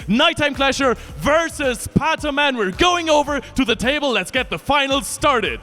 NiteTimerClasher versus P4T0M4N. We're going over to the table. Let's get the finals started.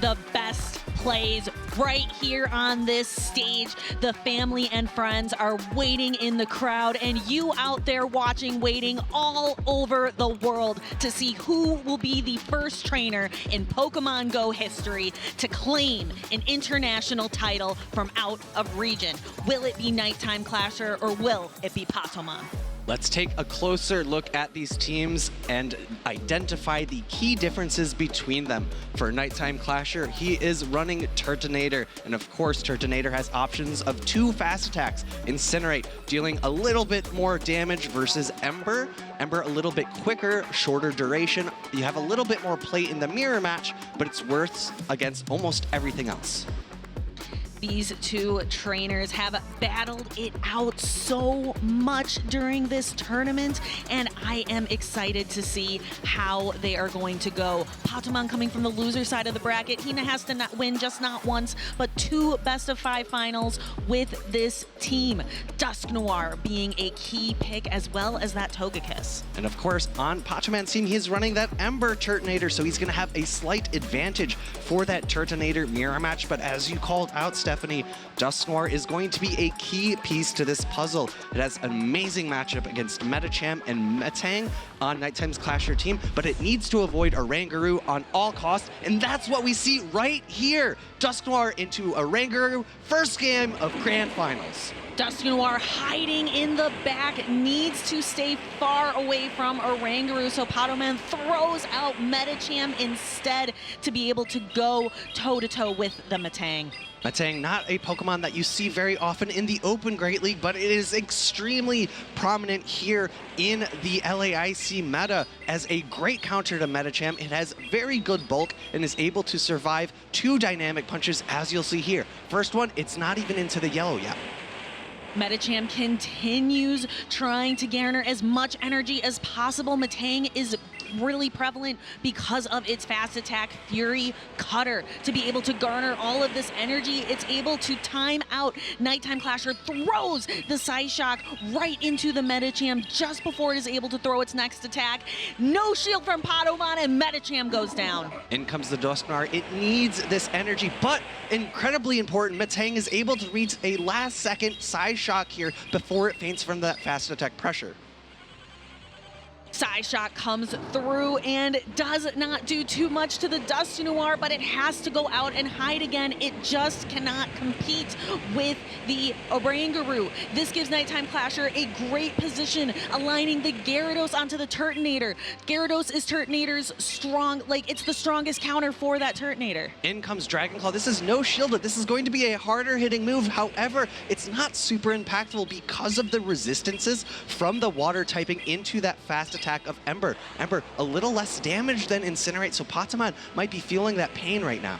The best plays right here on this stage. The family and friends are waiting in the crowd, and you out there watching, waiting all over the world to see who will be the first trainer in Pokemon GO history to claim an international title from out of region. Will it be NiteTimerClasher or will it be P4T0M4N? Let's take a closer look at these teams and identify the key differences between them. For NiteTimerClasher, he is running Turtonator, and of course Turtonator has options of 2 fast attacks. Incinerate, dealing a little bit more damage versus Ember. Ember a little bit quicker, shorter duration. You have a little bit more play in the mirror match, but it's worth against almost everything else. These two trainers have battled it out so much during this tournament, and I am excited to see how they are going to go. P4T0M4N coming from the loser side of the bracket. He has to win just not once, but 2 best-of-5 finals with this team. Dusknoir being a key pick, as well as that Togekiss. And of course, on P4T0M4N's team, he's running that Ember Turtonator, so he's going to have a slight advantage for that Turtonator mirror match. But as you called out, Stephanie, Dusknoir is going to be a key piece to this puzzle. It has an amazing matchup against Medicham and Metang on NiteTimerClasher team, but it needs to avoid Oranguru on all costs, and that's what we see right here. Dusknoir into Oranguru, first game of Grand Finals. Dusknoir hiding in the back, needs to stay far away from Oranguru, so P4T0M4N throws out Medicham instead to be able to go toe-to-toe with the Metang. Metang, not a Pokemon that you see very often in the Open Great League, but it is extremely prominent here in the LAIC meta as a great counter to Medicham. It has very good bulk and is able to survive 2 dynamic punches, as you'll see here. First one, it's not even into the yellow yet. Medicham continues trying to garner as much energy as possible. Metang is really prevalent because of its fast attack Fury Cutter. To be able to garner all of this energy, it's able to time out. NiteTimerClasher throws the Psyshock right into the Medicham just before it is able to throw its next attack. No shield from P4T0M4N, and Medicham goes down. In comes the Dusknoir. It needs this energy, but incredibly important, Metang is able to reach a last-second Psyshock here before it faints from that fast attack pressure. Psyshock comes through and does not do too much to the Dusknoir, but it has to go out and hide again. It just cannot compete with the Oranguru. This gives NiteTimerClasher a great position, aligning the Gyarados onto the Turtonator. Gyarados is Turtonator's strong, it's the strongest counter for that Turtonator. In comes Dragon Claw. This is no shielded. This is going to be a harder hitting move. However, it's not super impactful because of the resistances from the water typing into that fast attack of Ember. Ember, a little less damage than Incinerate, so P4T0M4N might be feeling that pain right now.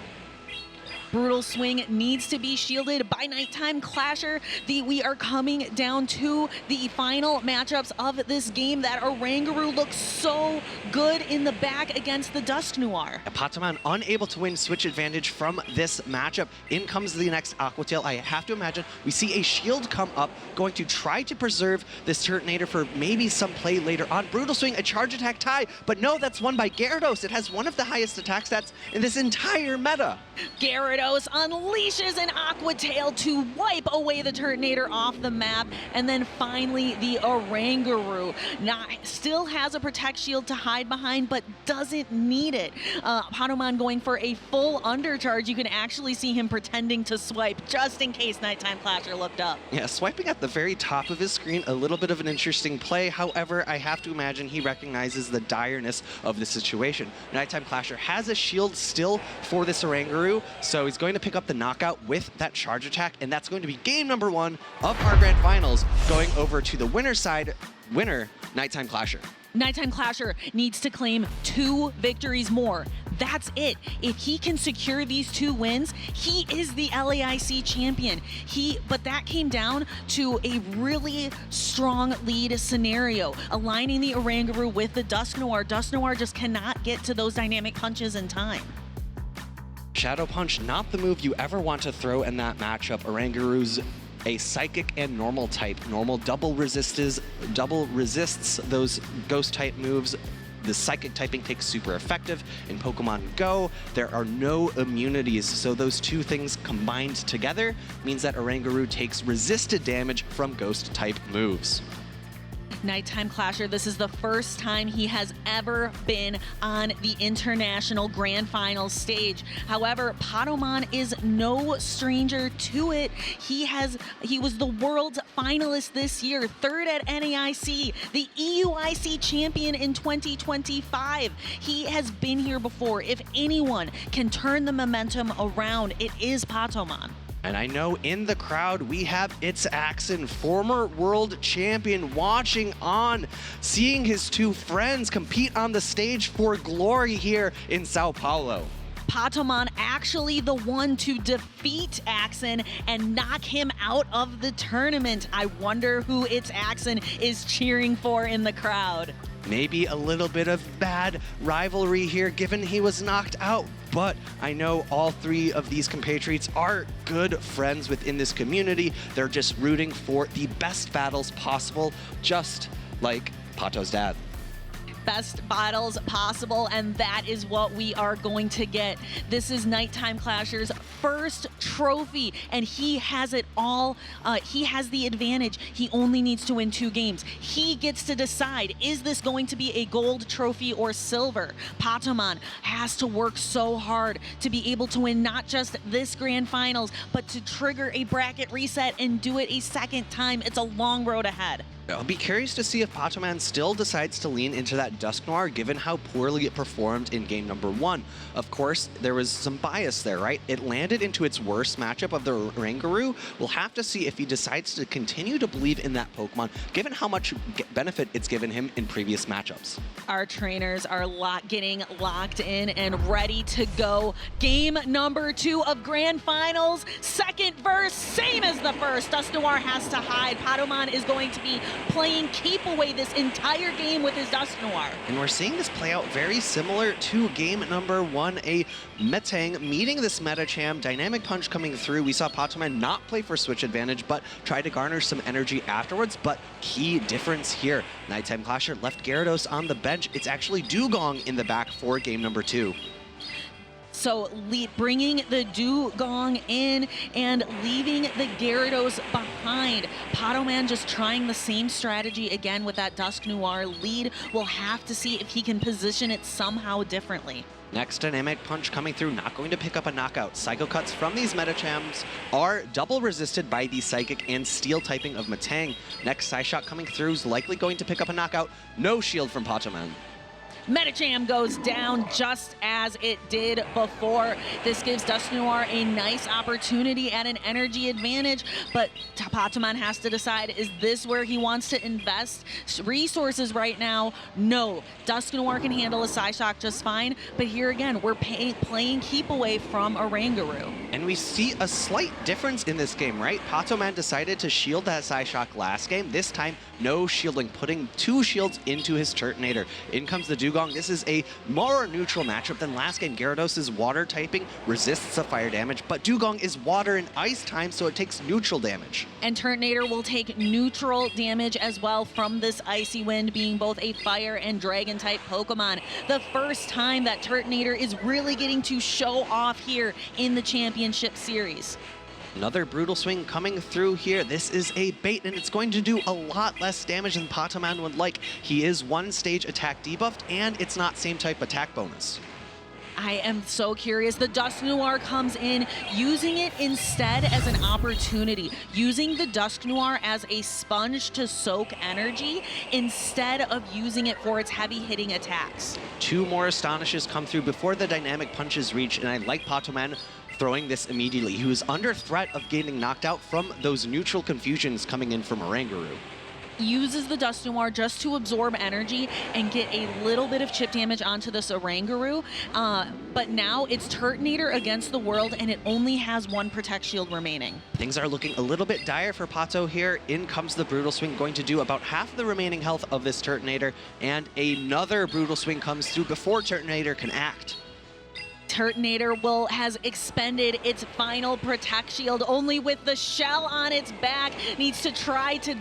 Brutal Swing needs to be shielded by NiteTimerClasher. We are coming down to the final matchups of this game. That Oranguru looks so good in the back against the Dusknoir. P4T0M4N unable to win switch advantage from this matchup. In comes the next Aqua Tail. I have to imagine we see a shield come up, going to try to preserve this Turtonator for maybe some play later on. Brutal Swing, a charge attack tie, but no, that's won by Gyarados. It has one of the highest attack stats in this entire meta. Gyarados unleashes an Aqua Tail to wipe away the Turtonator off the map, and then finally the Oranguru still has a Protect Shield to hide behind, but doesn't need it. P4T0M4N going for a full undercharge. You can actually see him pretending to swipe just in case NiteTimerClasher looked up. Yeah, swiping at the very top of his screen, a little bit of an interesting play. However, I have to imagine he recognizes the direness of the situation. NiteTimerClasher has a shield still for this Oranguru, so he's going to pick up the knockout with that charge attack, and that's going to be game number 1 of our Grand Finals, going over to the winner side, NiteTimerClasher. NiteTimerClasher needs to claim 2 victories more. That's it. If he can secure these 2 wins, he is the LAIC champion. But that came down to a really strong lead scenario, aligning the Oranguru with the Dusknoir. Dusknoir just cannot get to those dynamic punches in time. Shadow Punch, not the move you ever want to throw in that matchup. Oranguru's a Psychic and Normal type. Normal double resists those Ghost type moves. The Psychic typing takes super effective. In Pokemon GO, there are no immunities, so those two things combined together means that Oranguru takes resisted damage from Ghost type moves. NiteTimerClasher, this is the first time he has ever been on the International Grand Finals stage. However, Patamon is no stranger to it. He was the world's finalist this year, third at NAIC, the EUIC champion in 2025. He has been here before. If anyone can turn the momentum around, it is Patamon. And I know in the crowd we have It's Axon, former world champion, watching on, seeing his two friends compete on the stage for glory here in Sao Paulo. Patamon actually the one to defeat Axon and knock him out of the tournament. I wonder who It's Axon is cheering for in the crowd. Maybe a little bit of bad rivalry here given he was knocked out, but I know all three of these compatriots are good friends within this community. They're just rooting for the best battles possible, just like Pato's dad. Best battles possible, and that is what we are going to get. This is NiteTimerClasher's first trophy, and he has it all. He has the advantage. He only needs to win 2 games. He gets to decide, is this going to be a gold trophy or silver? Patamon has to work so hard to be able to win not just this grand finals, but to trigger a bracket reset and do it a second time. It's a long road ahead. I'll be curious to see if Patamon still decides to lean into that Dusknoir given how poorly it performed in game number 1. Of course, there was some bias there, right? It landed into its worst matchup of the Oranguru. We'll have to see if he decides to continue to believe in that Pokemon, given how much benefit it's given him in previous matchups. Our trainers are getting locked in and ready to go. Game number 2 of Grand Finals. Second verse, same as the first. Dusknoir has to hide. Patamon is going to be playing keep away this entire game with his Dusknoir. And we're seeing this play out very similar to game number 1, a Metang meeting this Medicham, Dynamic Punch coming through. We saw Patamon not play for switch advantage, but try to garner some energy afterwards. But key difference here, NiteTimerClasher left Gyarados on the bench. It's actually Dugong in the back for game number 2. So bringing the Dugong in and leaving the Gyarados behind. Patamon just trying the same strategy again with that Dusknoir lead. We'll have to see if he can position it somehow differently. Next Dynamic Punch coming through, not going to pick up a knockout. Psycho Cuts from these Medichams are double resisted by the Psychic and Steel typing of Metang. Next Psyshock coming through is likely going to pick up a knockout. No shield from Patamon. Medicham goes down just as it did before. This gives Dusknoir a nice opportunity at an energy advantage, but Patamon has to decide, is this where he wants to invest resources right now? No. Dusknoir can handle a Psyshock just fine, but here again, we're playing keep away from Oranguru. And we see a slight difference in this game, right? Patamon decided to shield that Psyshock last game. This time, no shielding, putting 2 shields into his Turtonator. In comes the Dugong. This is a more neutral matchup than last game. Gyarados is water typing, resists the fire damage, but Dugong is water and ice time, so it takes neutral damage. And Turtonator will take neutral damage as well from this Icy Wind, being both a fire and dragon type Pokemon. The first time that Turtonator is really getting to show off here in the championship series. Another Brutal Swing coming through here. This is a bait, and it's going to do a lot less damage than Patamon would like. He is 1 stage attack debuffed, and it's not same type attack bonus. I am so curious. The Dusknoir comes in, using it instead as an opportunity, using the Dusknoir as a sponge to soak energy instead of using it for its heavy hitting attacks. 2 more Astonishes come through before the Dynamic Punches reach, and I like Patamon throwing this immediately. He was under threat of getting knocked out from those neutral confusions coming in from Oranguru. Uses the Dusknoir just to absorb energy and get a little bit of chip damage onto this Oranguru, but now it's Turtonator against the world, and it only has 1 Protect Shield remaining. Things are looking a little bit dire for Pato here. In comes the Brutal Swing, going to do about half the remaining health of this Turtonator, and another Brutal Swing comes through before Turtonator can act. Turtonator has expended its final Protect Shield, only with the shell on its back, needs to try to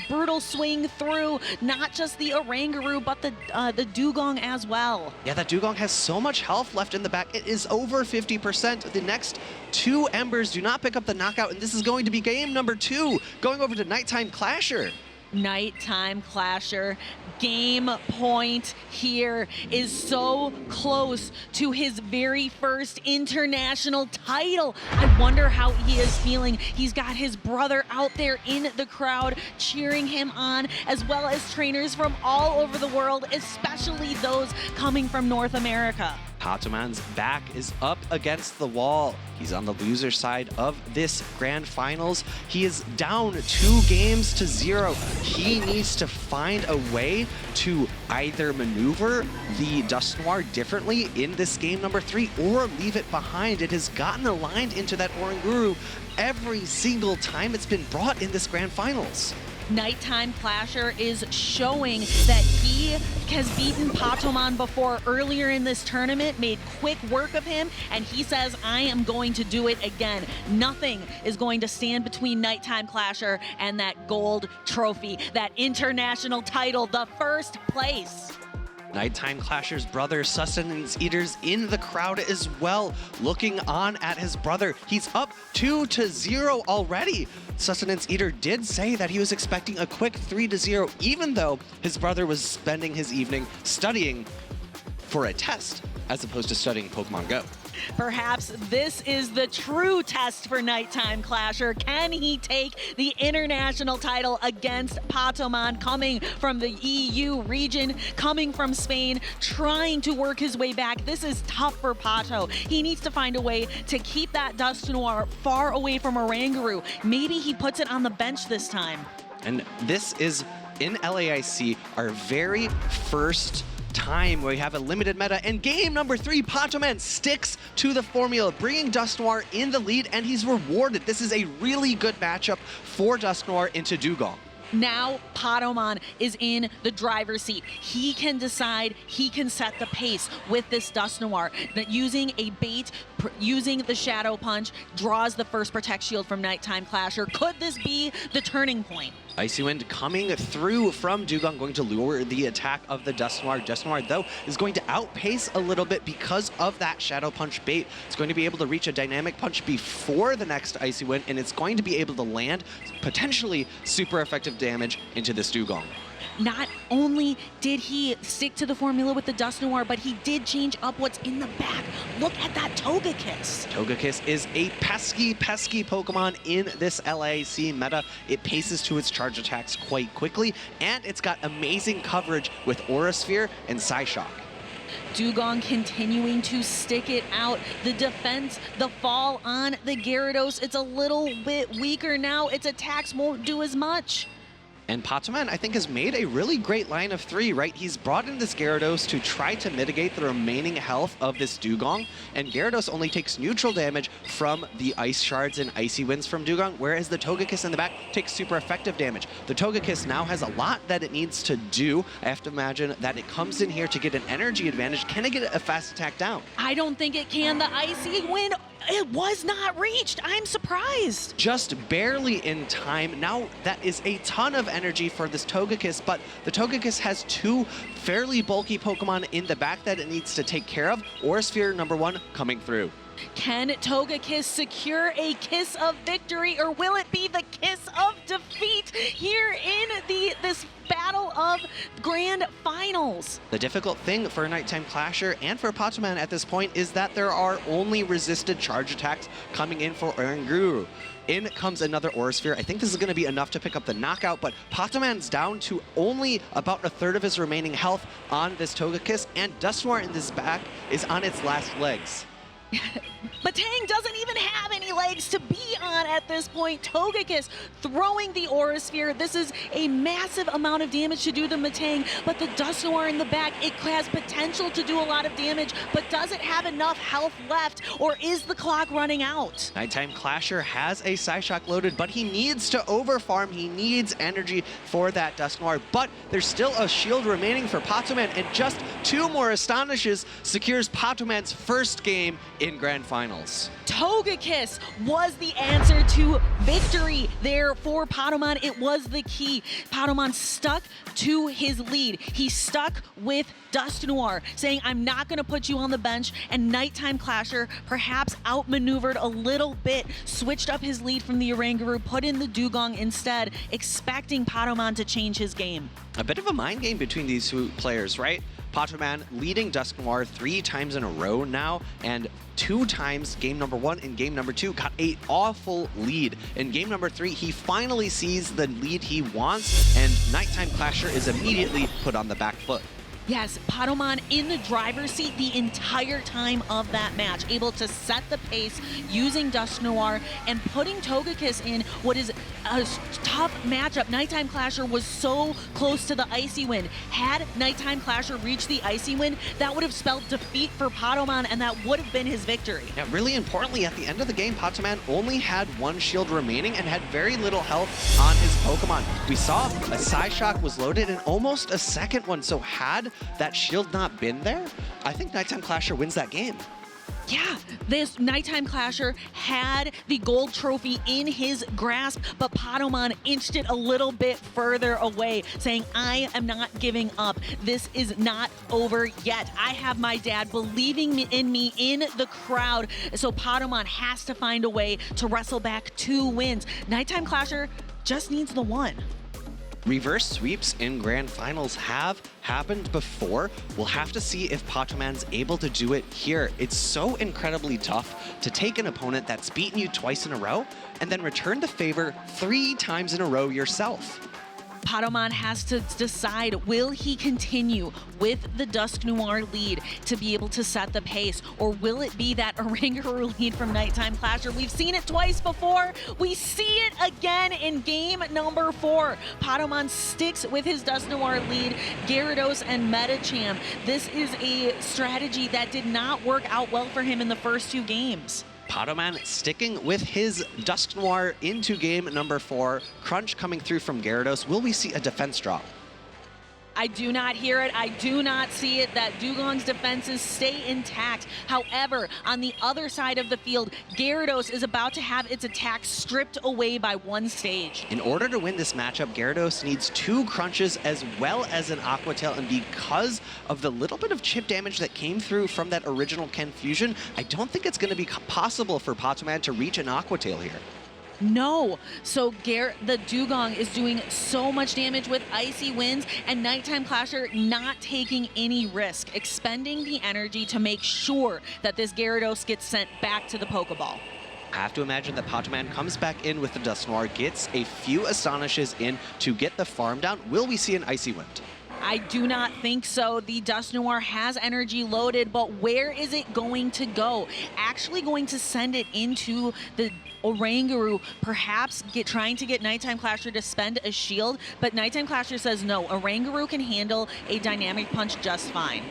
brutal swing through not just the Oranguru, but the Dugong as well. Yeah, that Dugong has so much health left in the back. It is over 50%. The next 2 Embers do not pick up the knockout, and this is going to be game number 2, going over to NiteTimerClasher. NiteTimerClasher, game point here, is so close to his very first international title. I wonder how he is feeling. He's got his brother out there in the crowd cheering him on, as well as trainers from all over the world, especially those coming from North America. Patoman's back is up against the wall. He's on the loser side of this grand finals. He is down 2 games to 0. He needs to find a way to either maneuver the Dusknoir differently in this game number 3 or leave it behind. It has gotten aligned into that Oranguru every single time it's been brought in this grand finals. NiteTimerClasher is showing that he has beaten Patoman before earlier in this tournament, made quick work of him, and he says, I am going to do it again. Nothing is going to stand between NiteTimerClasher and that gold trophy, that international title, the first place. NiteTimerClasher's brother, Sustenance Eater's in the crowd as well, looking on at his brother. He's up 2-0 already. Sustenance Eater did say that he was expecting a quick 3-0, even though his brother was spending his evening studying for a test, as opposed to studying Pokemon Go. Perhaps this is the true test for NiteTimerClasher. Can he take the international title against Patoman, coming from the EU region, coming from Spain, trying to work his way back? This is tough for Pato. He needs to find a way to keep that Dusknoir far away from Oranguru. Maybe he puts it on the bench this time. And this is, in LAIC, our very first time where we have a limited meta, and game number 3, Patoman sticks to the formula, bringing Dusknoir in the lead, and he's rewarded. This is a really good matchup for Dusknoir into Dugong. Now Patoman is in the driver's seat. He can decide, he can set the pace with this Dusknoir. That using a bait, using the Shadow Punch, draws the first Protect Shield from NiteTimerClasher. Could this be the turning point? Icy Wind coming through from Dugong, going to lure the attack of the Dusknoir. Dusknoir, though, is going to outpace a little bit because of that Shadow Punch bait. It's going to be able to reach a Dynamic Punch before the next Icy Wind, and it's going to be able to land potentially super effective damage into this Dugong. Not only did he stick to the formula with the Dusknoir, but he did change up what's in the back. Look at that Togekiss. Togekiss is a pesky Pokemon in this LAC meta. It paces to its charge attacks quite quickly, and it's got amazing coverage with Aura Sphere and Psyshock. Dugong continuing to stick it out. The defense, the fall on the Gyarados, it's a little bit weaker now. Its attacks won't do as much. And Patoman, I think, has made a really great line of 3, right? He's brought in this Gyarados to try to mitigate the remaining health of this Dugong, and Gyarados only takes neutral damage from the Ice Shards and Icy Winds from Dugong, whereas the Togekiss in the back takes super effective damage. The Togekiss now has a lot that it needs to do. I have to imagine that it comes in here to get an energy advantage. Can it get a fast attack down? I don't think it can. The Icy Wind, it was not reached. I'm surprised. Just barely in time. Now that is a ton of energy for this Togekiss, but the Togekiss has 2 fairly bulky Pokemon in the back that it needs to take care of. Aura Sphere number 1 coming through. Can Togekiss secure a kiss of victory, or will it be the kiss of defeat here in this battle of grand finals? The difficult thing for NiteTimerClasher and for Patoman at this point is that there are only resisted charge attacks coming in for Oranguru. In comes another Aura Sphere. I think this is going to be enough to pick up the knockout, but Patoman's down to only about 1/3 of his remaining health on this Togekiss, and Dusknoir in this back is on its last legs. Matang doesn't even have any great legs to be on at this point. Togekiss throwing the Aura Sphere. This is a massive amount of damage to do to Metang, but the Dusknoir in the back, it has potential to do a lot of damage, but does it have enough health left, or is the clock running out? NiteTimerClasher has a Psyshock loaded, but he needs to overfarm. He needs energy for that Dusknoir, but there's still a shield remaining for Patoman, and just 2 more Astonishes secures Patoman's first game in Grand Finals. Togekiss was the answer to victory there for Patoman. It was the key. Patoman stuck to his lead. He stuck with Dusknoir, saying, I'm not going to put you on the bench, and NiteTimerClasher perhaps outmaneuvered a little bit, switched up his lead from the Oranguru, put in the Dugong instead, expecting Patoman to change his game. A bit of a mind game between these 2 players, right? Patoman leading Dusknoir 3 times in a row now, and 2 times game number 1 and game number 2 got an awful lead. In game number 3, he finally sees the lead he wants, and NiteTimerClasher is immediately put on the back foot. Yes, Patoman in the driver's seat the entire time of that match, able to set the pace using Dusknoir and putting Togekiss in what is a tough matchup. NiteTimerClasher was so close to the Icy Wind. Had NiteTimerClasher reached the Icy Wind, that would have spelled defeat for Patoman, and that would have been his victory. Yeah, really importantly, at the end of the game, Patoman only had 1 shield remaining and had very little health on his Pokemon. We saw a Psyshock was loaded and almost a second one, so had that shield not been there, I think NiteTimerClasher wins that game. Yeah, this NiteTimerClasher had the gold trophy in his grasp, but Patoman inched it a little bit further away, saying, I am not giving up. This is not over yet. I have my dad believing in me in the crowd, so Patoman has to find a way to wrestle back 2 wins. NiteTimerClasher just needs the 1. Reverse sweeps in Grand Finals have happened before. We'll have to see if Patoman's able to do it here. It's so incredibly tough to take an opponent that's beaten you twice in a row and then return the favor 3 times in a row yourself. Patoman has to decide, will he continue with the Dusknoir lead to be able to set the pace, or will it be that Oranguru lead from NiteTimerClasher? We've seen it twice before. We see it again in game number 4. Patoman sticks with his Dusknoir lead, Gyarados and Medicham. This is a strategy that did not work out well for him in the first 2 games. Patoman sticking with his Dusknoir into game number 4. Crunch coming through from Gyarados. Will we see a defense drop? I do not hear it. I do not see it. That Dugong's defenses stay intact. However, on the other side of the field, Gyarados is about to have its attack stripped away by 1 stage. In order to win this matchup, Gyarados needs 2 crunches as well as an Aqua Tail, and because of the little bit of chip damage that came through from that original Ken Fusion, I don't think it's going to be possible for Patoman to reach an Aqua Tail here. No, so the Dugong is doing so much damage with Icy Winds, and NiteTimerClasher not taking any risk, expending the energy to make sure that this Gyarados gets sent back to the Pokeball. I have to imagine that Patoman comes back in with the Dusknoir, gets a few Astonishes in to get the farm down. Will we see an Icy Wind? I do not think so. The Dusknoir has energy loaded, but where is it going to go? Actually going to send it into the Oranguru, perhaps trying to get NiteTimerClasher to spend a shield, but NiteTimerClasher says no, Oranguru can handle a Dynamic Punch just fine.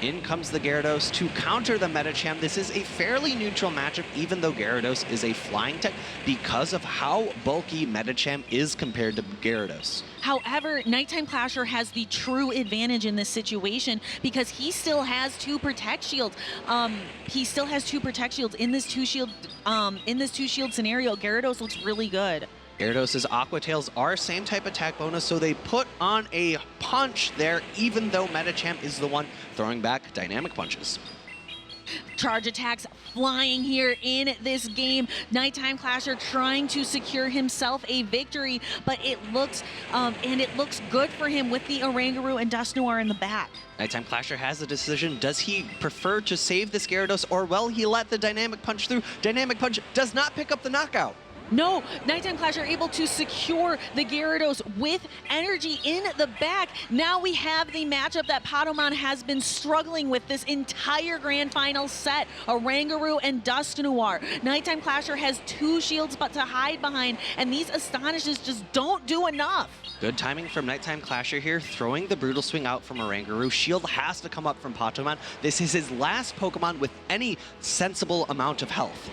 In comes the Gyarados to counter the Medicham. This is a fairly neutral matchup, even though Gyarados is a flying tech, because of how bulky Medicham is compared to Gyarados. However, NiteTimerClasher has the true advantage in this situation because he still has 2 Protect Shields. He still has 2 Protect Shields in this 2-shield scenario. Gyarados looks really good. Gyarados' Aqua Tails are same type attack bonus, so they put on a punch there, even though Medicham is the one throwing back Dynamic Punches. Charge attacks flying here in this game. NiteTimerClasher trying to secure himself a victory, but it looks good for him with the Oranguru and Dusknoir in the back. NiteTimerClasher has a decision. Does he prefer to save this Gyarados, or will he let the Dynamic Punch through? Dynamic Punch does not pick up the knockout. No, NiteTimerClasher able to secure the Gyarados with energy in the back. Now we have the matchup that Patamon has been struggling with this entire grand final set, Oranguru and Dusknoir. NiteTimerClasher has 2 shields but to hide behind, and these Astonishes just don't do enough. Good timing from NiteTimerClasher here, throwing the Brutal Swing out from Oranguru. Shield has to come up from Patamon. This is his last Pokemon with any sensible amount of health.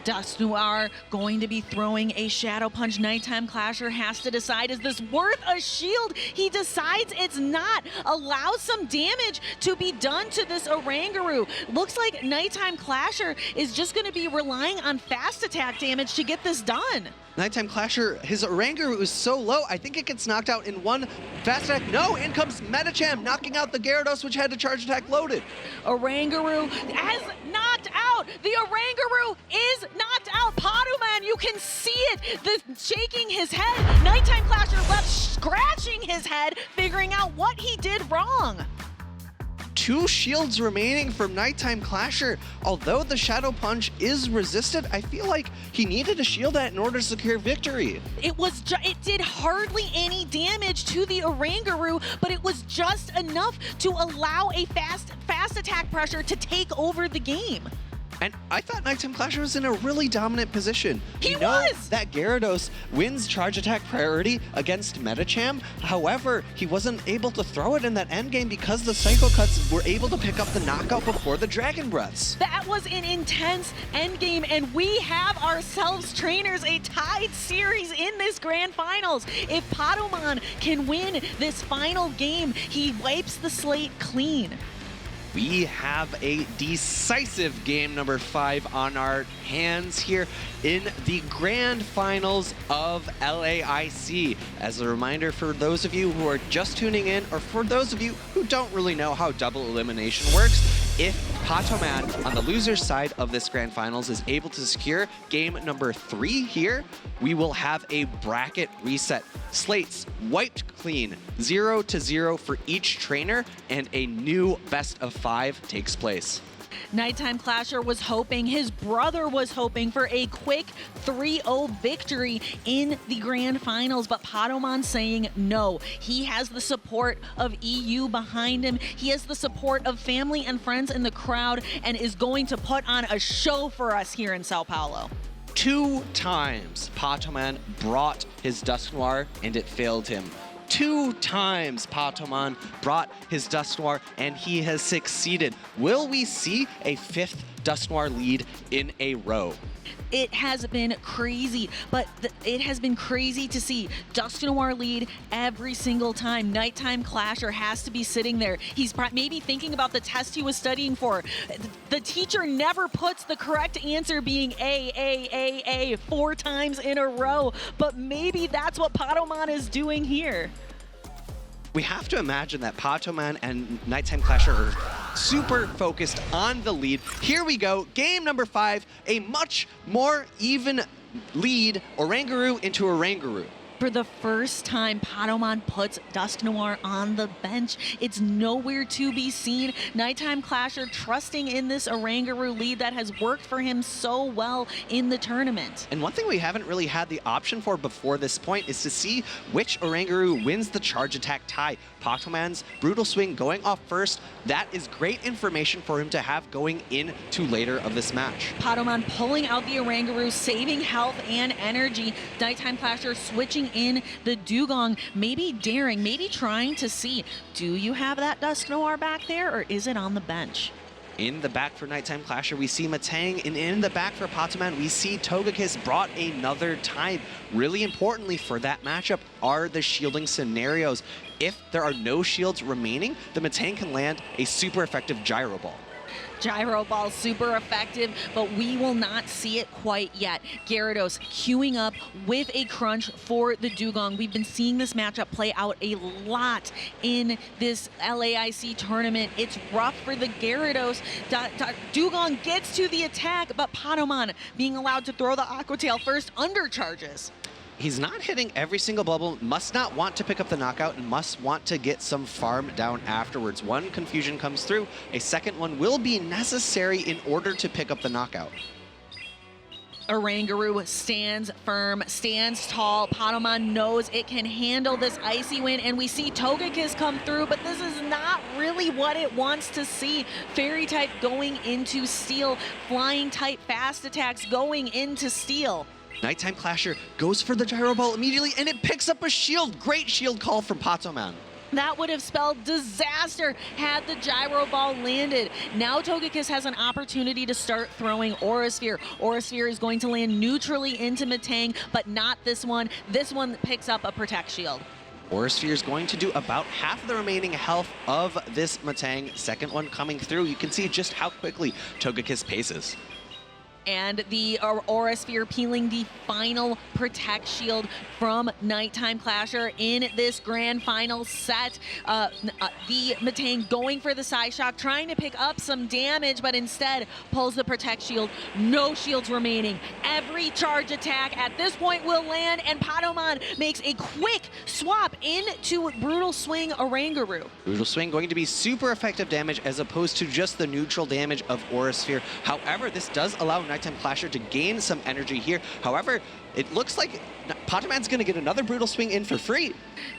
Dusknoir going to be throwing a Shadow Punch. NiteTimerClasher has to decide, is this worth a shield? He decides it's not. Allows some damage to be done to this Oranguru. Looks like NiteTimerClasher is just going to be relying on fast attack damage to get this done. NiteTimerClasher, his Oranguru is so low, I think it gets knocked out in one fast attack. No, in comes Medicham, knocking out the Gyarados, which had the charge attack loaded. Oranguru has knocked out. The Oranguru is knocked out. Patamon, you can see it, shaking his head. NiteTimerClasher left scratching his head, figuring out what he did wrong. 2 shields remaining from NiteTimerClasher. Although the Shadow Punch is resisted, I feel like he needed a shield that in order to secure victory. It did hardly any damage to the Oranguru, but it was just enough to allow a fast attack pressure to take over the game. And I thought NiteTimerClasher was in a really dominant position. He know was! That Gyarados wins charge attack priority against Medicham. However, he wasn't able to throw it in that endgame because the Psycho Cuts were able to pick up the knockout before the Dragon Breaths. That was an intense endgame, and we have ourselves, trainers, a tied series in this grand finals. If Patamon can win this final game, he wipes the slate clean. We have a decisive game number 5 on our hands here in the grand finals of LAIC. As a reminder for those of you who are just tuning in, or for those of you who don't really know how double elimination works, if Patamon on the loser's side of this grand finals is able to secure game number 3 here, we will have a bracket reset. Slates wiped clean, 0-0 for each trainer, and a new best of 5 takes place. NiteTimerClasher was hoping, his brother was hoping for a quick 3-0 victory in the grand finals, but Patamon saying no. He has the support of EU behind him. He has the support of family and friends in the crowd and is going to put on a show for us here in Sao Paulo. 2 times Patamon brought his Dusknoir and it failed him. 2 times Patamon brought his Dusknoir and he has succeeded. Will we see a 5th Dusknoir lead in a row? It has been crazy, but it has been crazy to see Dusknoir lead every single time. NiteTimerClasher has to be sitting there. He's maybe thinking about the test he was studying for. The teacher never puts the correct answer being A 4 times in a row, but maybe that's what Patamon is doing here. We have to imagine that Patamon and NiteTimerClasher are super focused on the lead. Here we go, game number 5, a much more even lead, Oranguru into Oranguru. For the first time, Patamon puts Dusknoir on the bench. It's nowhere to be seen. NiteTimerClasher trusting in this Oranguru lead that has worked for him so well in the tournament. And one thing we haven't really had the option for before this point is to see which Oranguru wins the charge attack tie. Patamon's Brutal Swing going off first, that is great information for him to have going into later of this match. Patamon pulling out the Oranguru, saving health and energy. NiteTimerClasher switching in the Dugong, maybe daring, maybe trying to see, do you have that Dusknoir back there or is it on the bench? In the back for NiteTimerClasher, we see Matang, and in the back for Patamon, we see Togekiss brought another time. Really importantly for that matchup are the shielding scenarios. If there are no shields remaining, the Matang can land a super effective Gyro Ball. Gyro Ball super effective, but we will not see it quite yet. Gyarados queuing up with a crunch for the Dugong. We've been seeing this matchup play out a lot in this LAIC tournament. It's rough for the Gyarados. Dugong gets to the attack, but Patamon being allowed to throw the Aqua Tail first undercharges. He's not hitting every single bubble, must not want to pick up the knockout, and must want to get some farm down afterwards. One confusion comes through, a second one will be necessary in order to pick up the knockout. Oranguru stands firm, stands tall. Patamon knows it can handle this icy wind, and we see Togekiss come through, but this is not really what it wants to see. Fairy type going into Steel, flying type fast attacks going into Steel. NiteTimeClasher goes for the Gyro Ball immediately, and it picks up a shield. Great shield call from Patamon. That would have spelled disaster had the Gyro Ball landed. Now Togekiss has an opportunity to start throwing Aura Sphere. Aura Sphere is going to land neutrally into Metang, but not this one. This one picks up a Protect Shield. Aura Sphere is going to do about half the remaining health of this Metang. Second one coming through. You can see just how quickly Togekiss paces. And the Aura Sphere peeling the final Protect Shield from NiteTimeClasher in this grand final set. The Metang going for the Psyshock, trying to pick up some damage, but instead pulls the Protect Shield. No shields remaining. Every charge attack at this point will land, and Patamon makes a quick swap into Brutal Swing Oranguru. Brutal Swing going to be super effective damage as opposed to just the neutral damage of Aura Sphere. However, this does allow NiteTimeClasher to gain some energy here. However, it looks like Patamon's going to get another Brutal Swing in for free.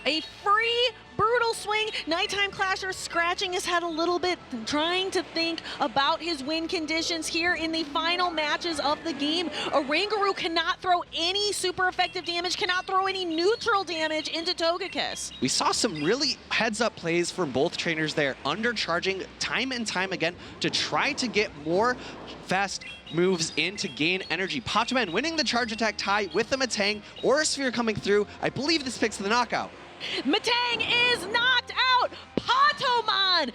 A free Brutal Swing. NiteTimeClasher scratching his head a little bit, trying to think about his win conditions here in the final matches of the game. Oranguru cannot throw any super effective damage, cannot throw any neutral damage into Togekiss. We saw some really heads-up plays from both trainers there, undercharging time and time again to try to get more fast moves in to gain energy. Patamon winning the charge attack tie with the Metang. Aura Sphere coming through. I believe this picks the knockout. Metang is knocked out. Patamon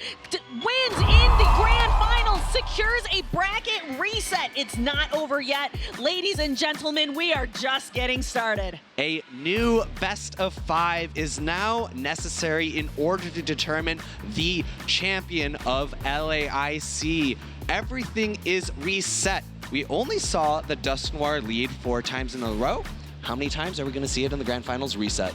wins in the grand final, secures a bracket reset. It's not over yet. Ladies and gentlemen, we are just getting started. A new best of 5 is now necessary in order to determine the champion of LAIC. Everything is reset. We only saw the Dusknoir lead 4 times in a row. How many times are we going to see it in the grand finals reset?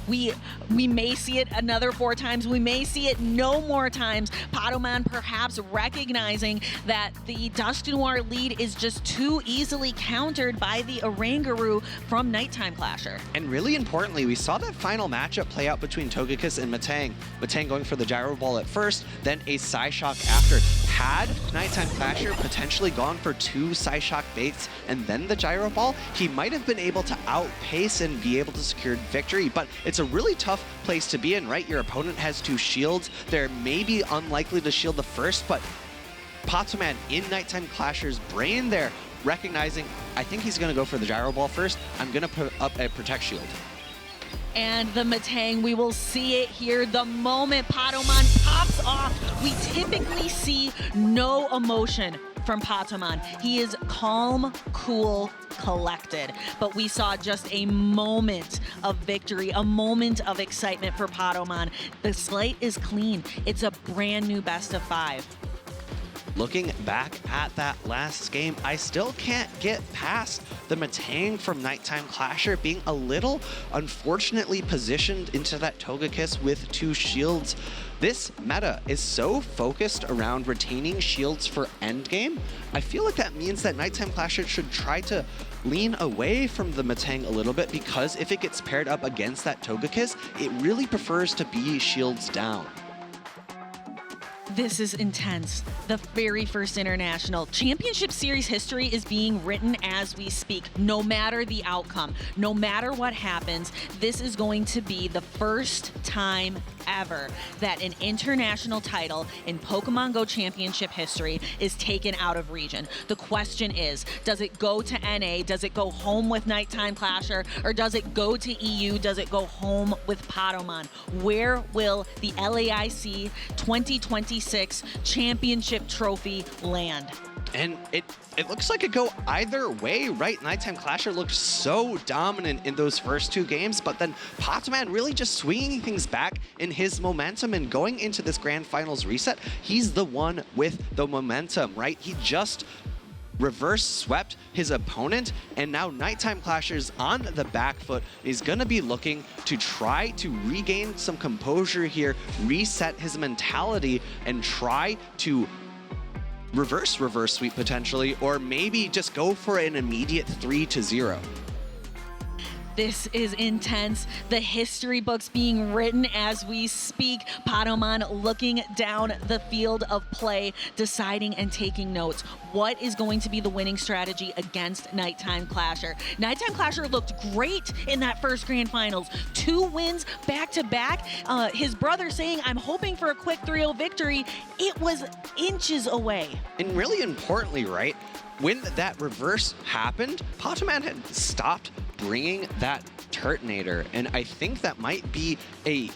We may see it another 4 times. We may see it no more times. Patamon perhaps recognizing that the Dusknoir lead is just too easily countered by the Oranguru from NiteTimeClasher. And really importantly, we saw that final matchup play out between Togekiss and Metang. Metang going for the Gyro Ball at first, then a Psyshock after. Had NiteTimeClasher potentially gone for 2 Psyshock baits and then the Gyro Ball, he might have been able to outpace and be able to secure victory, but it's a really tough place to be in, right? Your opponent has 2 shields. They're maybe unlikely to shield the first, but Patamon in NiteTimeClasher's brain there, recognizing, I think he's going to go for the Gyro Ball first. I'm going to put up a Protect Shield. And the Metang, we will see it here the moment Patamon pops off. We typically see no emotion from Patamon. He is calm, cool, collected. But we saw just a moment of victory, a moment of excitement for Patamon. The slate is clean. It's a brand new best of 5. Looking back at that last game, I still can't get past the Metang from NiteTimeClasher being a little unfortunately positioned into that Togekiss with 2 shields. This meta is so focused around retaining shields for endgame. I feel like that means that NiteTimeClasher should try to lean away from the Metang a little bit, because if it gets paired up against that Togekiss, it really prefers to be shields down. This is intense. The very first International Championship Series history is being written as we speak. No matter the outcome, no matter what happens, this is going to be the first time ever that an international title in Pokemon GO Championship history is taken out of region. The question is, does it go to NA? Does it go home with NiteTimeClasher? Or does it go to EU? Does it go home with Patamon? Where will the LAIC 2026 championship trophy land? And it looks like it go either way, right? NiteTimeClasher looked so dominant in those first 2 games, but then Patamon really just swinging things back in his momentum and going into this grand finals reset. He's the one with the momentum, right? He just reverse swept his opponent, and now NiteTimeClasher's on the back foot. He's gonna be looking to try to regain some composure here, reset his mentality, and try to reverse sweep potentially, or maybe just go for an immediate 3-0. This is intense. The history books being written as we speak. Patamon looking down the field of play, deciding and taking notes. What is going to be the winning strategy against NiteTimerClasher? NiteTimerClasher looked great in that first grand finals. 2 wins back to back. His brother saying, I'm hoping for a quick 3-0 victory. It was inches away. And really importantly, right, when that reverse happened, Patamon had stopped bringing that Turtonator, and I think that might be a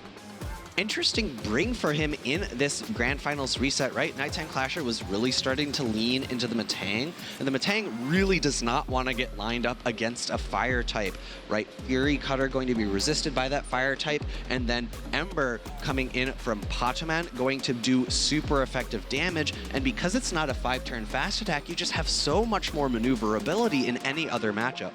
interesting bring for him in this grand finals reset, right? NiteTimerClasher was really starting to lean into the Metang, and the Metang really does not want to get lined up against a fire type, right? Fury Cutter going to be resisted by that fire type, and then Ember coming in from Patamon going to do super effective damage, and because it's not a 5-turn fast attack, you just have so much more maneuverability in any other matchup.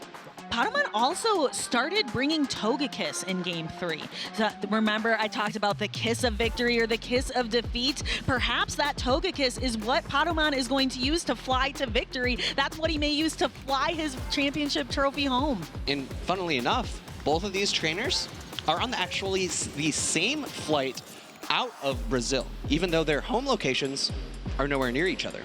Patamon also started bringing Togekiss in Game 3. So remember, I talked about the kiss of victory or the kiss of defeat. Perhaps that Togekiss is what Patamon is going to use to fly to victory. That's what he may use to fly his championship trophy home. And funnily enough, both of these trainers are on actually the same flight out of Brazil, even though their home locations are nowhere near each other.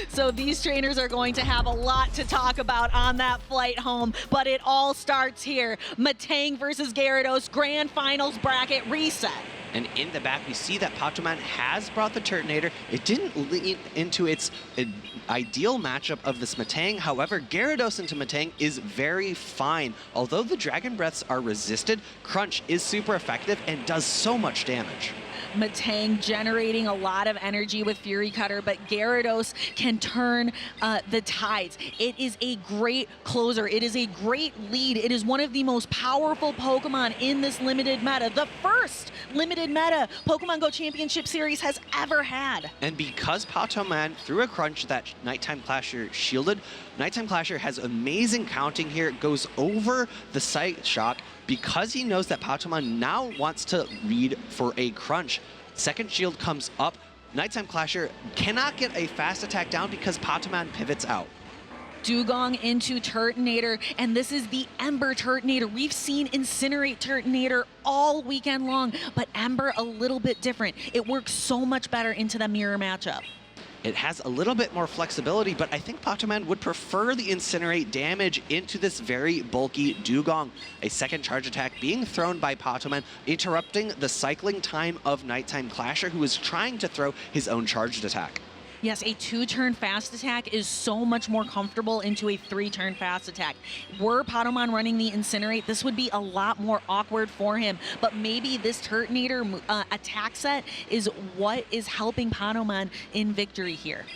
So these trainers are going to have a lot to talk about on that flight home, but it all starts here. Metang versus Gyarados, Grand Finals bracket reset. And in the back, we see that Patamon has brought the Turtonator. It didn't lean into its ideal matchup of this Metang. However, Gyarados into Metang is very fine. Although the Dragon Breaths are resisted, Crunch is super effective and does so much damage. Metang generating a lot of energy with Fury Cutter, but Gyarados can turn the tides. It is a great closer. It is a great lead. It is one of the most powerful Pokemon in this limited meta. The first limited meta Pokemon GO Championship Series has ever had. And because Patamon threw a Crunch that NiteTimerClasher shielded, NiteTimerClasher has amazing counting here. It goes over the Psych Shock because he knows that Patamon now wants to read for a Crunch. Second shield comes up. NiteTimerClasher cannot get a fast attack down because Patamon pivots out. Dugong into Turtonator, and this is the Ember Turtonator. We've seen Incinerate Turtonator all weekend long, but Ember a little bit different. It works so much better into the mirror matchup. It has a little bit more flexibility, but I think Patamon would prefer the Incinerate damage into this very bulky Dugong. A second charge attack being thrown by Patamon, interrupting the cycling time of NiteTimerClasher, who is trying to throw his own charged attack. Yes, a 2-turn fast attack is so much more comfortable into a 3-turn fast attack. Were Patamon running the Incinerate, this would be a lot more awkward for him. But maybe this Turtonator attack set is what is helping Patamon in victory here.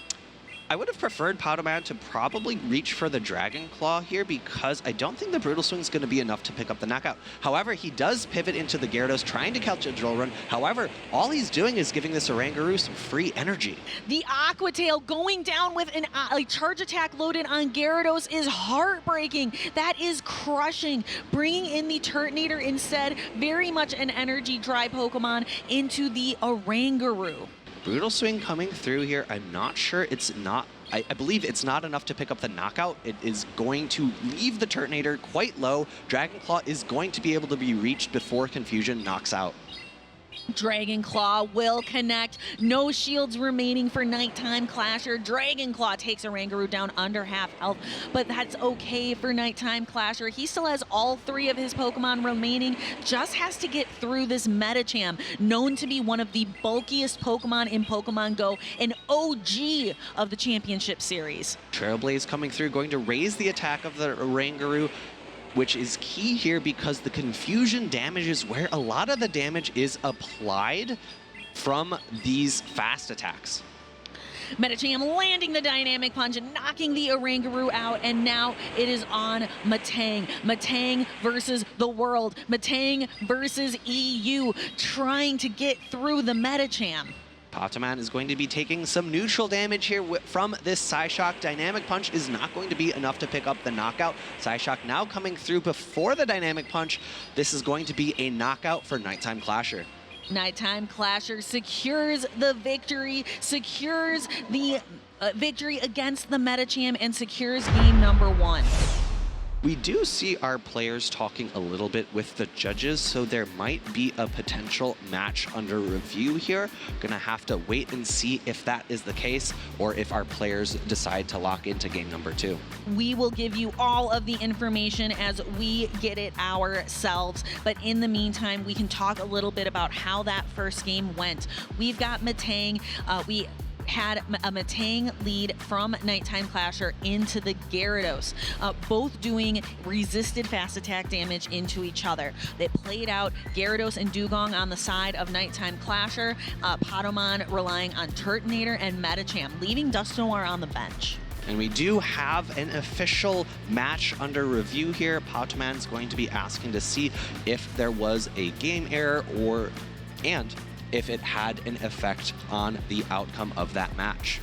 I would have preferred Patamon to probably reach for the Dragon Claw here because I don't think the Brutal Swing is going to be enough to pick up the knockout. However, he does pivot into the Gyarados, trying to catch a Drill Run. However, all he's doing is giving this Oranguru some free energy. The Aqua Tail going down with a charge attack loaded on Gyarados is heartbreaking. That is crushing. Bringing in the Turtonator instead, very much an energy dry Pokemon into the Oranguru. Brutal Swing coming through here. I'm not sure it's not, I believe it's not enough to pick up the knockout. It is going to leave the Turtonator quite low. Dragon Claw is going to be able to be reached before Confusion knocks out. Dragon Claw will connect. No shields remaining for NiteTimerClasher. Dragon Claw takes Oranguru down under half health, but that's okay for NiteTimerClasher. He still has all 3 of his Pokemon remaining, just has to get through this Medicham, known to be one of the bulkiest Pokemon in Pokemon GO, an OG of the Championship Series. Trailblaze coming through, going to raise the attack of the Oranguru, which is key here because the Confusion damage is where a lot of the damage is applied from these fast attacks. Medicham landing the Dynamic Punch and knocking the Oranguru out, and now it is on Metang. Metang versus the world. Metang versus EU, trying to get through the Medicham. Patamon is going to be taking some neutral damage here from this Psyshock. Dynamic Punch is not going to be enough to pick up the knockout. Psyshock now coming through before the Dynamic Punch. This is going to be a knockout for NiteTimerClasher. NiteTimerClasher secures the victory, secures the victory against the Metacham, and secures game number 1. We do see our players talking a little bit with the judges, so there might be a potential match under review here. Gonna have to wait and see if that is the case, or if our players decide to lock into game number 2. We will give you all of the information as we get it ourselves, but in the meantime, we can talk a little bit about how that first game went. We've got Metang. We had a Metang lead from NiteTimerClasher into the Gyarados, both doing resisted fast attack damage into each other. They played out Gyarados and Dugong on the side of NiteTimerClasher, Patamon relying on Turtonator and Metacham, leaving Dusknoir on the bench. And we do have an official match under review here. Patamon's going to be asking to see if there was a game error and if it had an effect on the outcome of that match.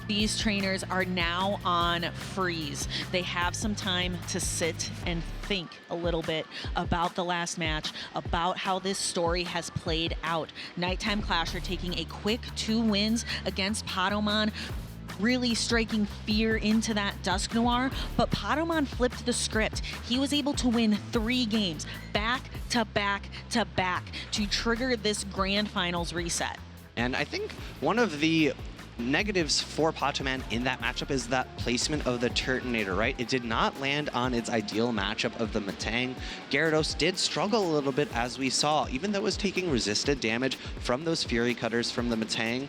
These trainers are now on freeze. They have some time to sit and think a little bit about the last match, about how this story has played out. NiteTimerClasher taking a quick 2 wins against Patamon, really striking fear into that Dusknoir, but Patamon flipped the script. He was able to win 3 games back to back to back to trigger this grand finals reset. And I think one of the negatives for Patamon in that matchup is that placement of the Turtonator, right? It did not land on its ideal matchup of the Metang. Gyarados did struggle a little bit, as we saw, even though it was taking resisted damage from those Fury Cutters from the Metang.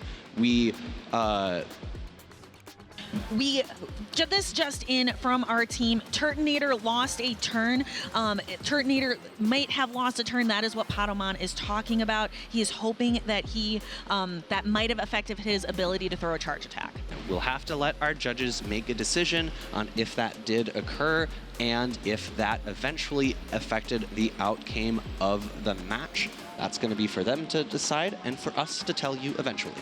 This just in from our team, Turtonator lost a turn. Turtonator might have lost a turn. That is what Patamon is talking about. He is hoping that that might have affected his ability to throw a charge attack. We'll have to let our judges make a decision on if that did occur and if that eventually affected the outcome of the match. That's going to be for them to decide and for us to tell you eventually.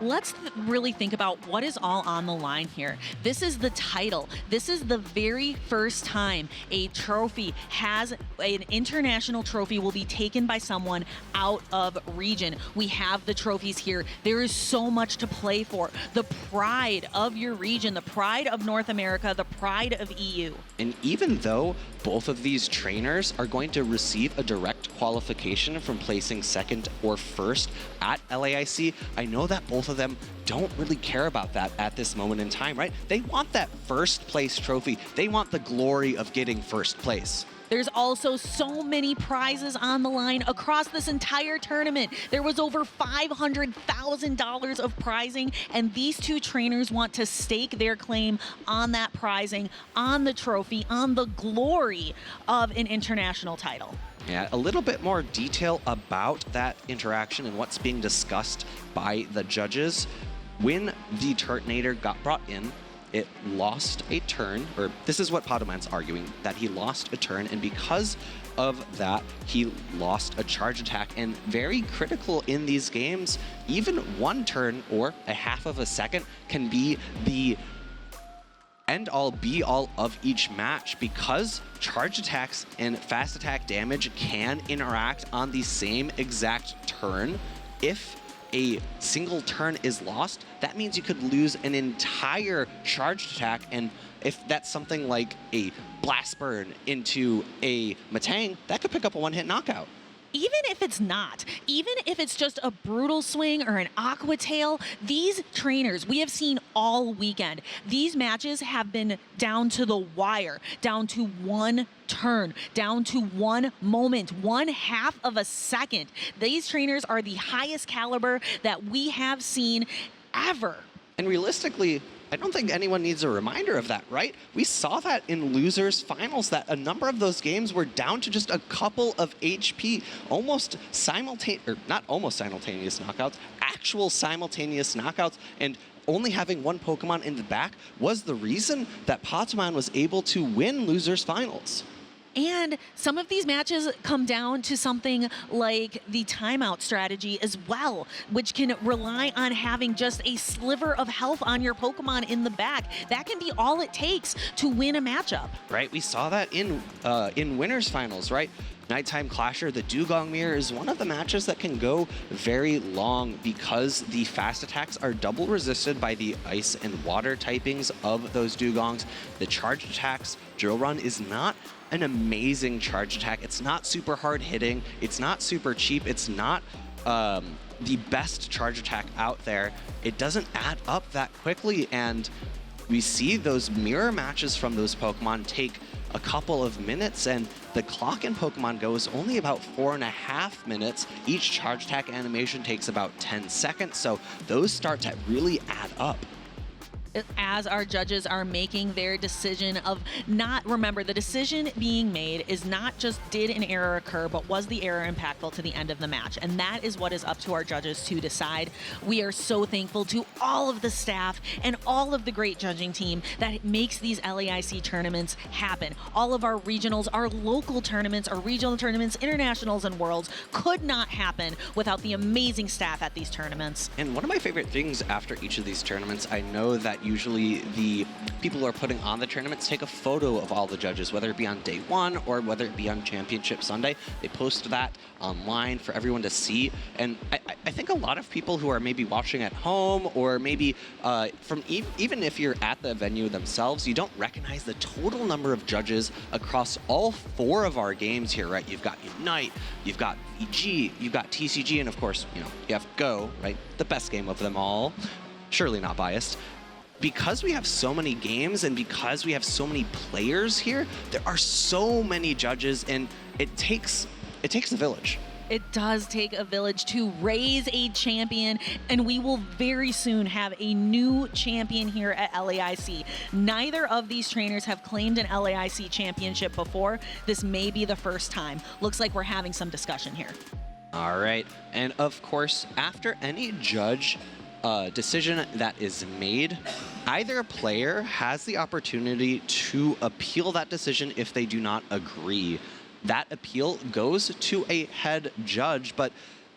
Let's really think about what is all on the line here. This is the title. This is the very first time a trophy an international trophy will be taken by someone out of region. We have the trophies here. There is so much to play for. The pride of your region, the pride of North America, the pride of EU. And even though both of these trainers are going to receive a direct qualification from placing second or first at LAIC, I know that both of them don't really care about that at this moment in time, right? They want that first place trophy. They want the glory of getting first place. There's also so many prizes on the line across this entire tournament. There was over $500,000 of prizing, and these 2 trainers want to stake their claim on that prizing, on the trophy, on the glory of an international title. Yeah, a little bit more detail about that interaction and what's being discussed by the judges. When the Turtonator got brought in, it lost a turn, or this is what Patamon's arguing, that he lost a turn, and because of that, he lost a charge attack. And very critical in these games, even 1 turn or a half of a second can be the end-all be-all of each match, because charge attacks and fast attack damage can interact on the same exact turn. If a single turn is lost, that means you could lose an entire charged attack, and if that's something like a Blast Burn into a Metang, that could pick up a 1-hit knockout. Even if it's not, even if it's just a brutal swing or an aqua tail, these trainers we have seen all weekend, these matches have been down to the wire, down to 1 turn, down to 1 moment, 1/2 of a second. These trainers are the highest caliber that we have seen ever. And realistically, I don't think anyone needs a reminder of that, right? We saw that in losers finals, that a number of those games were down to just a couple of HP, almost simultaneous, or not almost simultaneous knockouts, actual simultaneous knockouts, and only having 1 Pokemon in the back was the reason that Patamon was able to win losers finals. And some of these matches come down to something like the timeout strategy as well, which can rely on having just a sliver of health on your Pokemon in the back. That can be all it takes to win a matchup. Right, we saw that in winners finals, right? NiteTimerClasher, the Dugong Mirror, is one of the matches that can go very long because the fast attacks are double resisted by the ice and water typings of those Dugongs. The charge attacks, Drill Run is not an amazing charge attack. It's not super hard hitting. It's not super cheap. It's not the best charge attack out there. It doesn't add up that quickly, and we see those mirror matches from those Pokemon take a couple of minutes, and the clock in Pokemon Go is only about 4.5 minutes. Each charge attack animation takes about 10 seconds, so those start to really add up. As our judges are making their decision of not, remember, the decision being made is not just did an error occur, but was the error impactful to the end of the match? And that is what is up to our judges to decide. We are so thankful to all of the staff and all of the great judging team that makes these LAIC tournaments happen. All of our regionals, our local tournaments, our regional tournaments, internationals, and worlds could not happen without the amazing staff at these tournaments. And one of my favorite things after each of these tournaments, I know that usually the people who are putting on the tournaments take a photo of all the judges, whether it be on day one or whether it be on Championship Sunday. They post that online for everyone to see. And I think a lot of people who are maybe watching at home, or maybe even if you're at the venue themselves, you don't recognize the total number of judges across all 4 of our games here, right? You've got Unite, you've got VG, you've got TCG, and of course, you have Go, right? The best game of them all. Surely not biased. Because we have so many games and because we have so many players here, there are so many judges, and it takes a village. It does take a village to raise a champion, and we will very soon have a new champion here at LAIC. Neither of these trainers have claimed an LAIC championship before. This may be the first time. Looks like we're having some discussion here. All right, and of course, after any judge decision that is made, either player has the opportunity to appeal that decision if they do not agree. That appeal goes to a head judge, but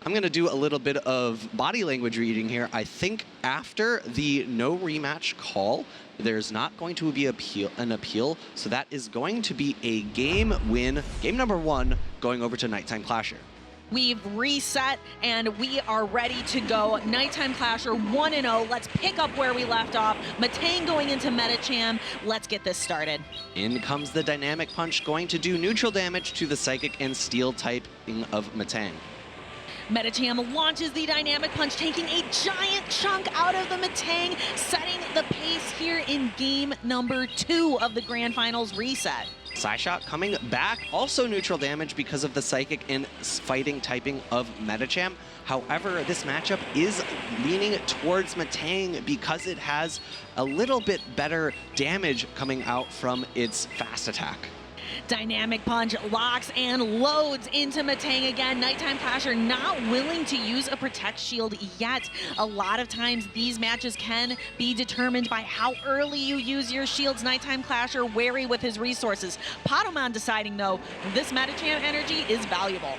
I'm going to do a little bit of body language reading here. I think after the no rematch call, there's not going to be an appeal, so that is going to be a game win, game number 1, going over to NiteTimerClasher. We've reset and we are ready to go. NiteTimerClasher 1-0. Let's pick up where we left off. Matang going into Medicham. Let's get this started. In comes the Dynamic Punch, going to do neutral damage to the Psychic and Steel typing of Matang. Medicham launches the Dynamic Punch, taking a giant chunk out of the Matang, setting the pace here in game number 2 of the Grand Finals reset. Psyshot coming back, also neutral damage because of the Psychic and Fighting typing of Medicham. However, this matchup is leaning towards Matang because it has a little bit better damage coming out from its fast attack. Dynamic Punch locks and loads into Matang again. NiteTimerClasher not willing to use a Protect Shield yet. A lot of times these matches can be determined by how early you use your shields. NiteTimerClasher wary with his resources. Potomon deciding, though, this Medicham energy is valuable.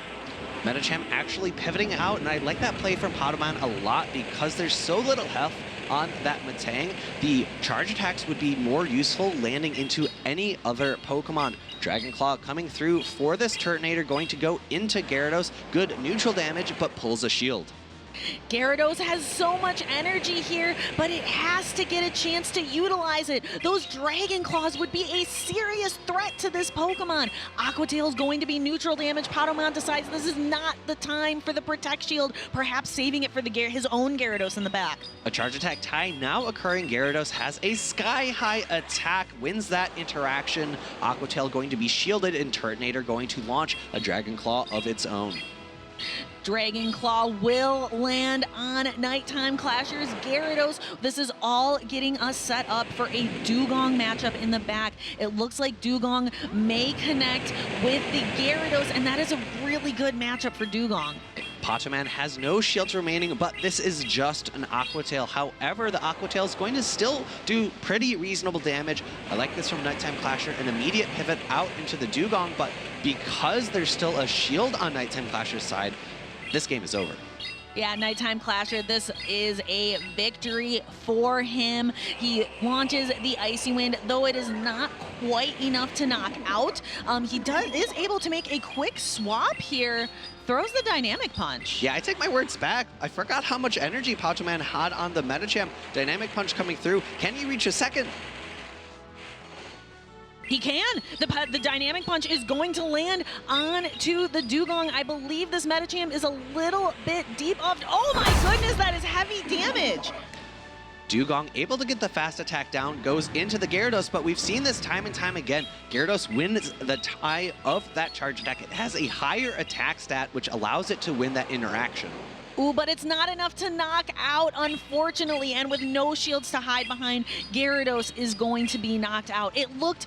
Medicham actually pivoting out, and I like that play from Potomon a lot because there's so little health on that Matang. The charge attacks would be more useful landing into any other Pokemon. Dragon Claw coming through for this Turtonator, going to go into Gyarados. Good neutral damage, but pulls a shield. Gyarados has so much energy here, but it has to get a chance to utilize it. Those Dragon Claws would be a serious threat to this Pokemon. Aqua Tail's going to be neutral damage. Potomon decides this is not the time for the Protect Shield, perhaps saving it for his own Gyarados in the back. A charge attack tie now occurring. Gyarados has a sky-high attack, wins that interaction. Aqua Tail going to be shielded, and Turtonator going to launch a Dragon Claw of its own. Dragon Claw will land on NiteTimerClasher's Gyarados. This is all getting us set up for a Dugong matchup in the back. It looks like Dugong may connect with the Gyarados, and that is a really good matchup for Dugong. Potomon has no shields remaining, but this is just an Aqua Tail. However, the Aqua Tail is going to still do pretty reasonable damage. I like this from NiteTimerClasher, an immediate pivot out into the Dugong, but because there's still a shield on NiteTimerClasher's side, this game is over. Yeah, NiteTimerClasher, this is a victory for him. He launches the Icy Wind, though it is not quite enough to knock out. He is able to make a quick swap here. Throws the Dynamic Punch. Yeah, I take my words back. I forgot how much energy Patoman had on the Medicham. Dynamic Punch coming through. Can he reach a second? He can. The Dynamic Punch is going to land onto the Dugong. I believe this Medicham is a little bit deep off. Oh my goodness, that is heavy damage. Dugong able to get the fast attack down, goes into the Gyarados, but we've seen this time and time again. Gyarados wins the tie of that charge attack. It has a higher attack stat, which allows it to win that interaction. Ooh, but it's not enough to knock out, unfortunately, and with no shields to hide behind, Gyarados is going to be knocked out. It looked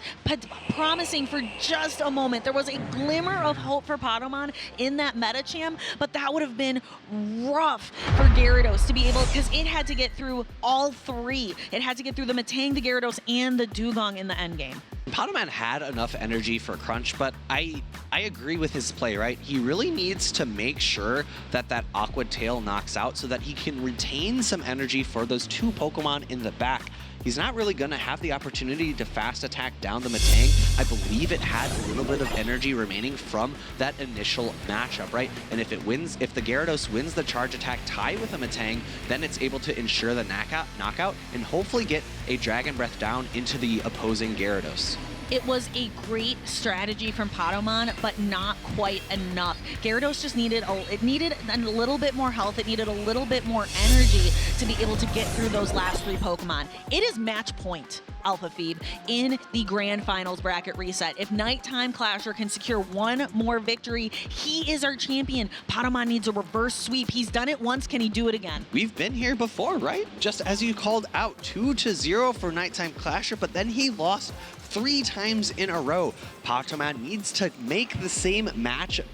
promising for just a moment. There was a glimmer of hope for Patoman in that Medicham, but that would have been rough for Gyarados to be able, because it had to get through all three. It had to get through the Metang, the Gyarados, and the Dugong in the endgame. Patoman had enough energy for Crunch, but I agree with his play, right? He really needs to make sure that that Aqua Tail knocks out so that he can retain some energy for those two Pokemon in the back. He's not really going to have the opportunity to fast attack down the Metang. I believe it had a little bit of energy remaining from that initial matchup, right? And if it wins, if the Gyarados wins the charge attack tie with a Metang, then it's able to ensure the knockout and hopefully get a Dragon Breath down into the opposing Gyarados. It was a great strategy from Patoman, but not quite enough. Gyarados just needed a little bit more health. It needed a little bit more energy to be able to get through those last three Pokemon. It is match point, Alpha Phoebe, in the Grand Finals bracket reset. If NiteTimerClasher can secure one more victory, he is our champion. Patoman needs a reverse sweep. He's done it once. Can he do it again? We've been here before, right? Just as you called out, 2-0 for NiteTimerClasher, but then he lost 3 times in a row. Patoman needs to make the same magic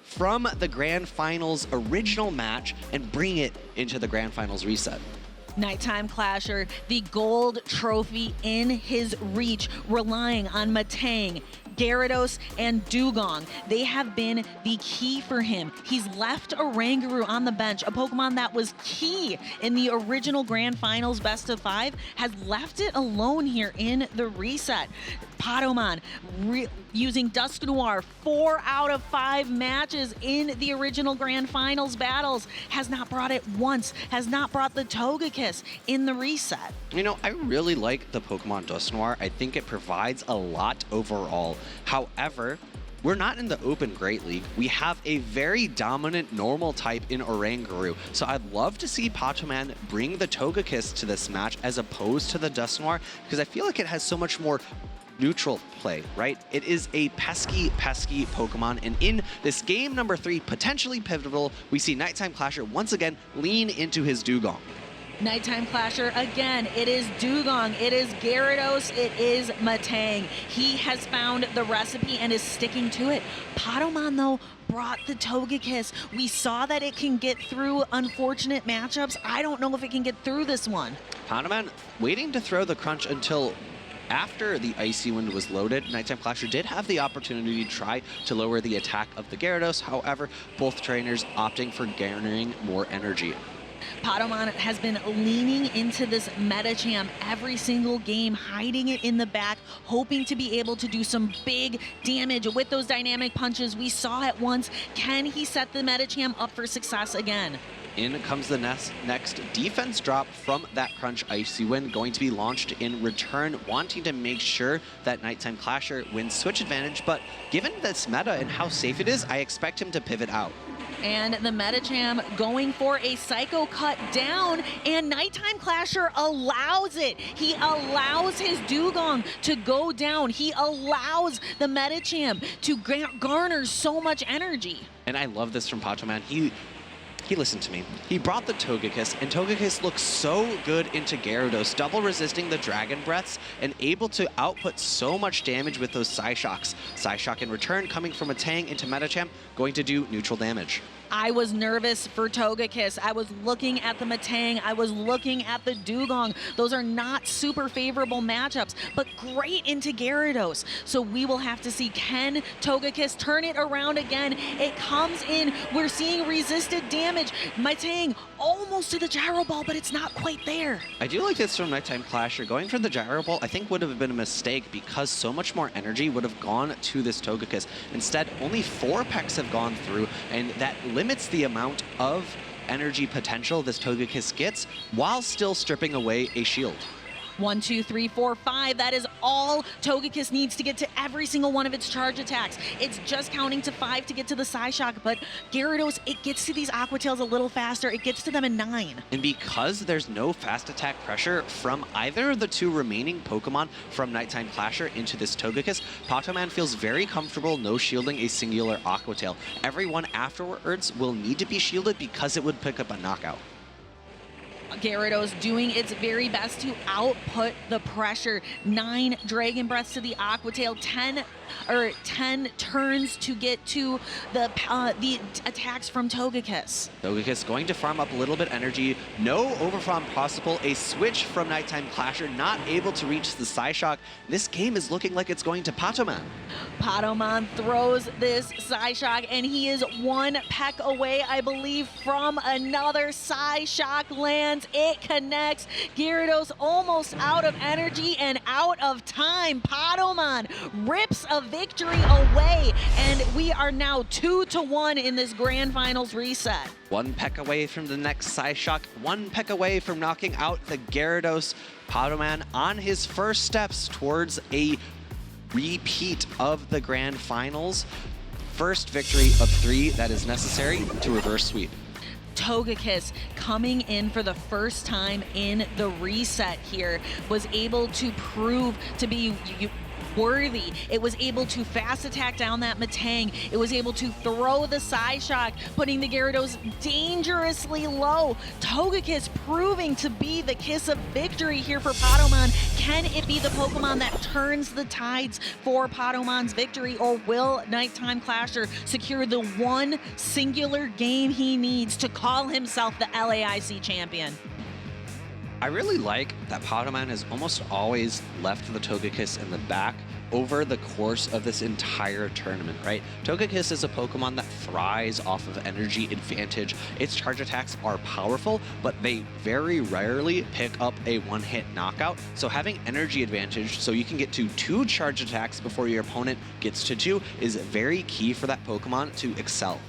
from the Grand Finals original match and bring it into the Grand Finals reset. NiteTimerClasher, the gold trophy in his reach, relying on Metang, Gyarados, and Dugong. They have been the key for him. He's left Oranguru on the bench, a Pokemon that was key in the original Grand Finals Best of 5, has left it alone here in the reset. Patoman using Dusknoir 4 out of 5 matches in the original Grand Finals battles, has not brought it once, has not brought the Togekiss in the reset. You know, I really like the Pokemon Dusknoir. I think it provides a lot overall. However, we're not in the Open Great League. We have a very dominant normal type in Oranguru. So I'd love to see Patoman bring the Togekiss to this match as opposed to the Dusknoir, because I feel like it has so much more neutral play, right? It is a pesky Pokemon, and in this game number 3, potentially pivotal, we see NiteTimerClasher once again lean into his Dugong. NiteTimerClasher, again, it is Dugong, it is Gyarados, it is Metang. He has found the recipe and is sticking to it. Patoman, though, brought the Togekiss. We saw that it can get through unfortunate matchups. I don't know if it can get through this one. Patoman waiting to throw the Crunch until after the Icy Wind was loaded. NiteTimerClasher did have the opportunity to try to lower the attack of the Gyarados. However, both trainers opting for garnering more energy. Patoman has been leaning into this Medicham every single game, hiding it in the back, hoping to be able to do some big damage with those dynamic punches. We saw it once. Can he set the Medicham up for success again? In comes the next defense drop from that Crunch Icy Wind, going to be launched in return, wanting to make sure that NiteTimerClasher wins switch advantage, but given this meta and how safe it is, I expect him to pivot out. And the Medicham going for a Psycho Cut down, and NiteTimerClasher allows it. He allows his Dugong to go down. He allows the Medicham to garner so much energy. And I love this from Patoman. He listened to me. He brought the Togekiss, and Togekiss looks so good into Gyarados, double resisting the Dragon Breaths and able to output so much damage with those Psyshocks. Psyshock in return coming from a Tang into Medicham, going to do neutral damage. I was nervous for Togekiss. I was looking at the Metang. I was looking at the Dugong. Those are not super favorable matchups, but great into Gyarados. So we will have to see, can Togekiss turn it around again? It comes in. We're seeing resisted damage. Metang almost to the Gyro Ball, but it's not quite there. I do like this from NiteTimerClasher. Going for the Gyro Ball, I think would have been a mistake because so much more energy would have gone to this Togekiss. Instead, only 4 pecks have gone through, and that limits the amount of energy potential this Togekiss gets while still stripping away a shield. 1, 2, 3, 4, 5. That is all Togekiss needs to get to every single one of its charge attacks. It's just counting to 5 to get to the Psyshock, but Gyarados, it gets to these Aqua Tails a little faster. It gets to them in 9. And because there's no fast attack pressure from either of the 2 remaining Pokemon from NiteTimerClasher into this Togekiss, Patoman feels very comfortable no shielding a singular Aqua Tail. Everyone afterwards will need to be shielded because it would pick up a knockout. Gyarados doing its very best to output the pressure. 9 Dragon Breaths to the Aqua Tail, 10 turns to get to the attacks from Togekiss. Togekiss going to farm up a little bit energy. No overfarm possible. A switch from NiteTimerClasher, not able to reach the Psyshock. This game is looking like it's going to Patoman. Patoman throws this Psyshock, and he is 1 peck away, I believe, from another Psyshock lands. It connects. Gyarados almost out of energy and out of time. Patoman rips a victory away, and we are now 2-1 in this Grand Finals reset. 1 peck away from the next Psyshock, 1 peck away from knocking out the Gyarados. Patoman on his first steps towards a repeat of the Grand Finals. First victory of 3 that is necessary to reverse sweep. Togekiss coming in for the first time in the reset here was able to prove to be worthy. It was able to fast attack down that Metang. It was able to throw the Psyshock, putting the Gyarados dangerously low. Togekiss proving to be the kiss of victory here for Patoman. Can it be the Pokemon that turns the tides for Patoman's victory, or will NiteTimerClasher secure the one singular game he needs to call himself the LAIC champion? I really like that Patoman has almost always left the Togekiss in the back over the course of this entire tournament, right? Togekiss is a Pokemon that thrives off of energy advantage. Its charge attacks are powerful, but they very rarely pick up a one-hit knockout. So having energy advantage so you can get to 2 charge attacks before your opponent gets to 2 is very key for that Pokemon to excel.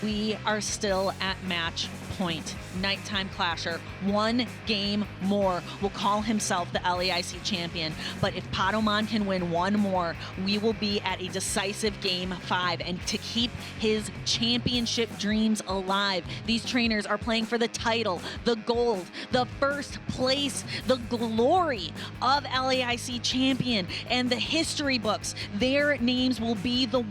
We are still at match point. NiteTimerClasher, 1 game more, will call himself the LAIC champion. But if Patoman can win 1 more, we will be at a decisive game 5. And to keep his championship dreams alive, these trainers are playing for the title, the gold, the first place, the glory of LAIC champion, and the history books. Their names will be the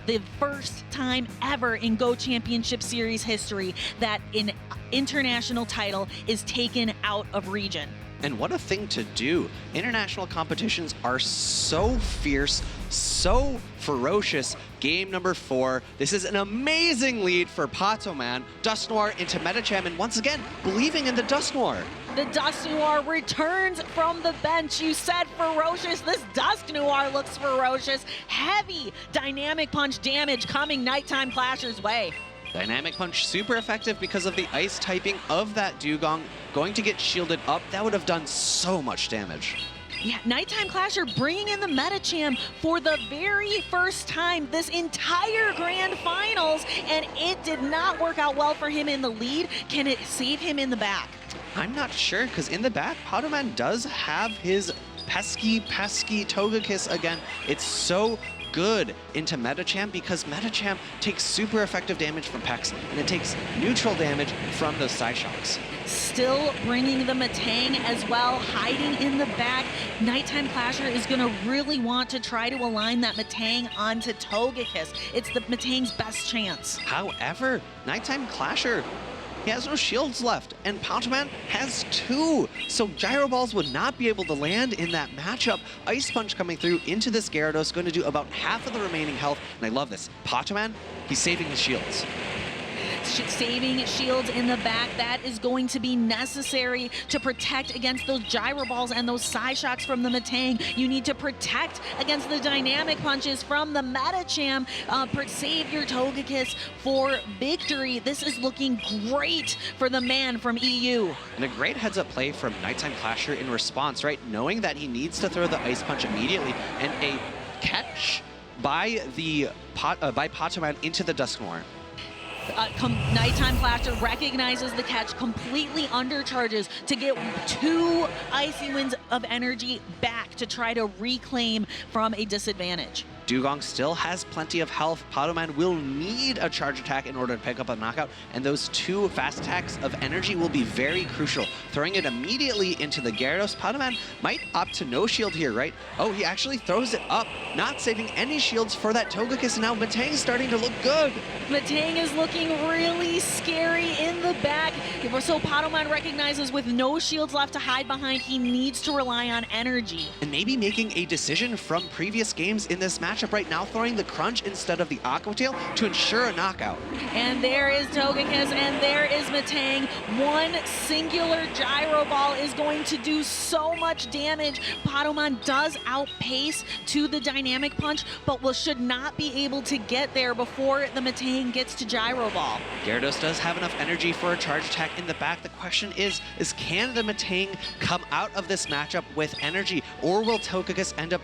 the first time ever in GO Championship Series history that an international title is taken out of region. And what a thing to do. International competitions are so fierce, so ferocious. Game number 4. This is an amazing lead for Patoman. Dusknoir into Medicham, and once again, believing in the Dusknoir. The Dusknoir returns from the bench. You said ferocious. This Dusknoir looks ferocious. Heavy Dynamic Punch damage coming NiteTimerClasher's way. Dynamic Punch super effective because of the ice typing of that Dugong. Going to get shielded up. That would have done so much damage. Yeah, NiteTimerClasher bringing in the Medicham for the very first time this entire Grand Finals, and it did not work out well for him in the lead. Can it save him in the back? I'm not sure, because in the back, Patoman does have his pesky Togekiss again. It's so good into Medicham because Medicham takes super effective damage from Pex, and it takes neutral damage from those Psyshocks. Still bringing the Metang as well, hiding in the back. NiteTimerClasher is going to really want to try to align that Metang onto Togekiss. It's the Metang's best chance. However, NiteTimerClasher, he has no shields left, and Patoman has 2. So Gyro Balls would not be able to land in that matchup. Ice Punch coming through into this Gyarados, going to do about half of the remaining health, and I love this. Patoman, he's saving the shields. saving shields in the back. That is going to be necessary to protect against those gyro balls and those side shocks from the Metang. You need to protect against the dynamic punches from the Medicham. Save your Togekiss for victory. This is looking great for the man from EU. And a great heads-up play from NiteTimerClasher in response, right? Knowing that he needs to throw the Ice Punch immediately, and a catch by Pokémon into the Dusknoir. NiteTimerClasher recognizes the catch, completely undercharges to get 2 Icy Winds of energy back to try to reclaim from a disadvantage. Dugong still has plenty of health. Pokémon will need a charge attack in order to pick up a knockout, and those 2 fast attacks of energy will be very crucial. Throwing it immediately into the Gyarados, Pokémon might opt to no shield here, right? Oh, he actually throws it up, not saving any shields for that Togekiss, and now Metang's starting to look good. Metang is looking really scary in the back. So Pokémon recognizes with no shields left to hide behind, he needs to rely on energy. And maybe making a decision from previous games in this matchup right now, throwing the Crunch instead of the Aqua Tail to ensure a knockout. And there is Togekiss, and there is Metang. One singular Gyro Ball is going to do so much damage. Pokémon does outpace to the Dynamic Punch, but should not be able to get there before the Metang gets to Gyro Ball. Gyarados does have enough energy for a charge attack in the back. The question is can the Metang come out of this matchup with energy, or will Togekiss end up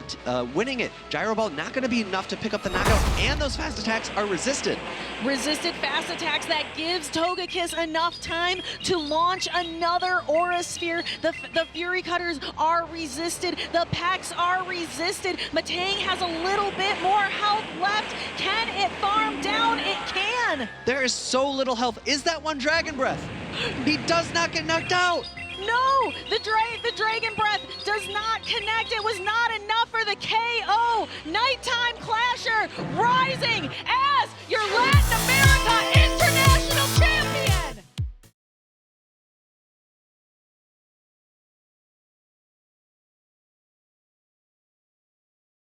winning it? Gyro Ball not going to be enough to pick up the knockout, and those fast attacks are resisted. Resisted fast attacks, that gives Togekiss enough time to launch another Aura Sphere. The Fury Cutters are resisted. The Pecks are resisted. Metang has a little bit more health left. Can it farm down? It can. There is so little health. Is that one Dragon Breath? He does not get knocked out. No, the Dragon Breath does not connect. It was not enough for the KO. NiteTimerClasher rising